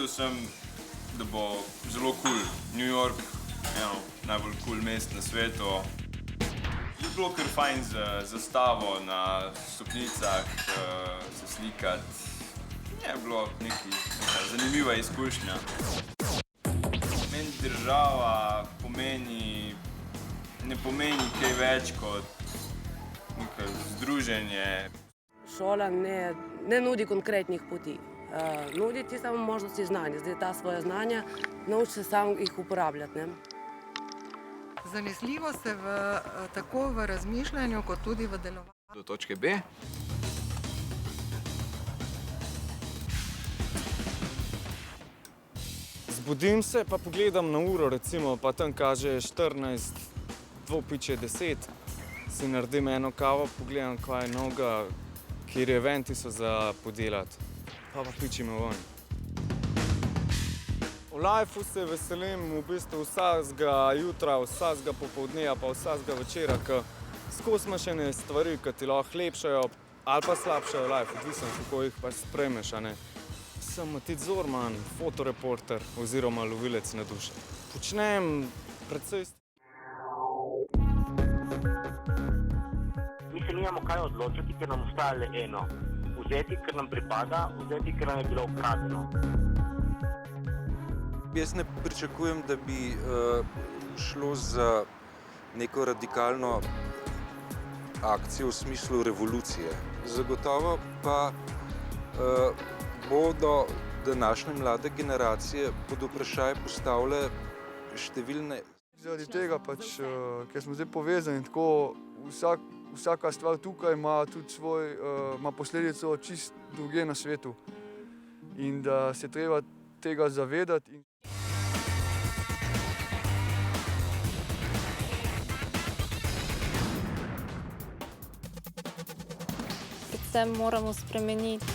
Mislil sem, da bo zelo kul. New York, najbolj kul mest na svetu. Je bilo kar fajn z zastavo na stopnicah se slikati. Je bilo neka zanimiva izkušnja. Meni država ne pomeni kaj več kot neko združenje. Šola ne nudi konkretnih poti. Nudi ti samo možnosti znanja. Zdaj ta svoja znanja nauči se sam jih uporabljati. Ne? Zanesljivo se tako v razmišljanju, kot tudi v delovanju. Do točke B. Zbudim se, pa pogledam na uro, recimo, pa tam kaže 14, dvopiče 10. Si naredim eno kavo, pogledam, kaj je noga, kjer eventi so za podelati. Pa pičim ven. V lifeu se veselim v bistvu vsakega jutra, vsakega popoldneja, pa vsakega večera, ker skozi imaš ene stvari, ki ti lahko lepšajo ali pa slabšajo life, odvisno, kako jih pač sprejmeš, a ne. Sem Matic Zorman, fotoreporter oziroma lovilec na duše. Počnem precej Mi se nimamo kaj odločiti, ker nam ostaja le eno. Vzeti, ker nam pripada, vzeti, ker nam je bilo ukradeno. Jaz ne pričakujem, da bi šlo za neko radikalno akcijo v smislu revolucije. Zagotovo pa bodo današnje mlade generacije pod vprašaj postavile številne. Zaradi tega, ker smo zdaj povezani, tako vsaka stvar tukaj ima tudi ima posledico čist drugje na svetu. In da se treba tega zavedati. Predvsem moramo spremeniti